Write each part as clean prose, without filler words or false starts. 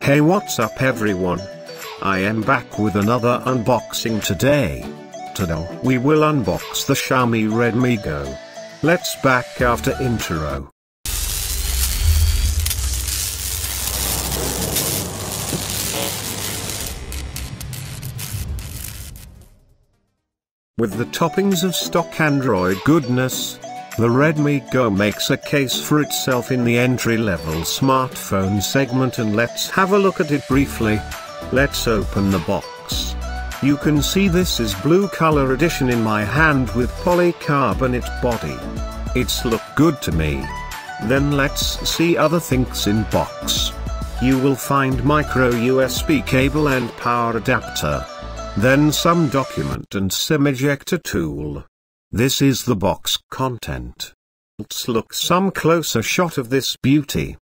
Hey, what's up everyone? I am back with another unboxing today. Today we will unbox the Xiaomi Redmi Go. Let's back after intro. With the toppings of stock Android goodness, the Redmi Go makes a case for itself in the entry-level smartphone segment, and let's have a look at it briefly. Let's open the box. You can see this is blue color edition in my hand with polycarbonate body. It's look good to me. Then let's see other things in box. You will find micro USB cable and power adapter. Then some document and SIM ejector tool. This is the box content. Let's look some closer shot of this beauty.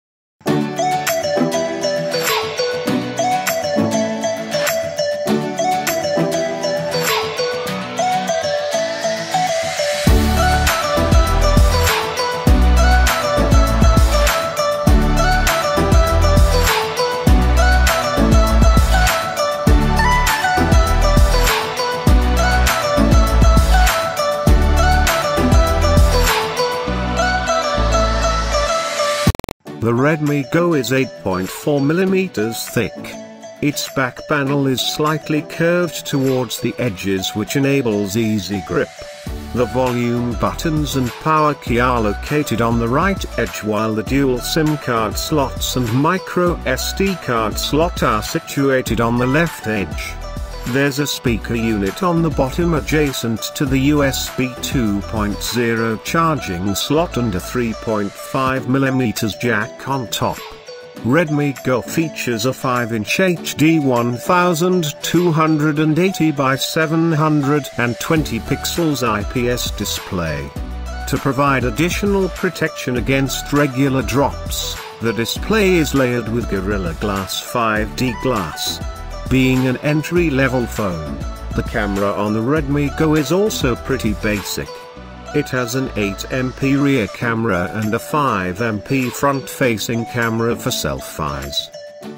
The Redmi Go is 8.4mm thick. Its back panel is slightly curved towards the edges, which enables easy grip. The volume buttons and power key are located on the right edge, while the dual SIM card slots and micro SD card slot are situated on the left edge. There's a speaker unit on the bottom adjacent to the USB 2.0 charging slot and a 3.5mm jack on top. Redmi Go features a 5-inch HD 1280 by 720 pixels IPS display. To provide additional protection against regular drops, the display is layered with Gorilla Glass 5D glass. Being an entry-level phone, the camera on the Redmi Go is also pretty basic. It has an 8MP rear camera and a 5MP front-facing camera for selfies.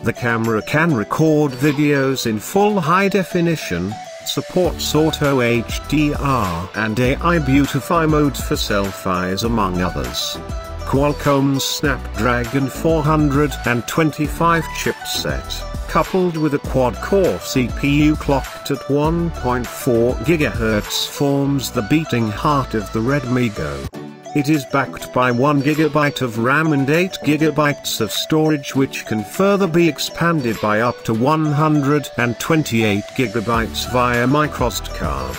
The camera can record videos in full high definition, supports auto HDR and AI beautify mode for selfies, among others. Qualcomm's Snapdragon 425 chipset, coupled with a quad-core CPU clocked at 1.4 GHz, forms the beating heart of the Redmi Go. It is backed by 1 GB of RAM and 8 GB of storage, which can further be expanded by up to 128 GB via microSD card.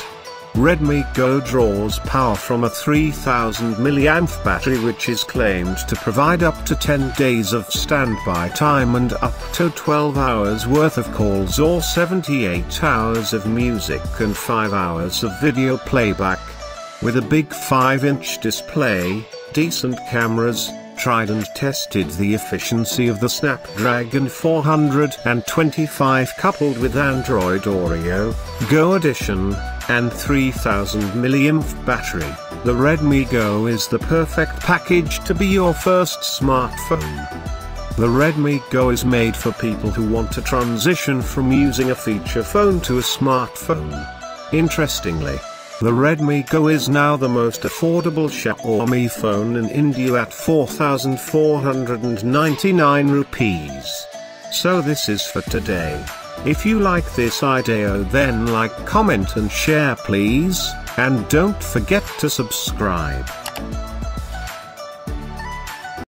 Redmi Go draws power from a 3000 mAh battery, which is claimed to provide up to 10 days of standby time and up to 12 hours worth of calls, or 78 hours of music and 5 hours of video playback. With a big 5-inch display, decent cameras, tried and tested the efficiency of the Snapdragon 425 coupled with Android Oreo, Go Edition, and 3000 mAh battery, the Redmi Go is the perfect package to be your first smartphone. The Redmi Go is made for people who want to transition from using a feature phone to a smartphone. Interestingly, the Redmi Go is now the most affordable Xiaomi phone in India at 4,499 rupees. So this is for today. If you like this idea, then like, comment and share please, and don't forget to subscribe.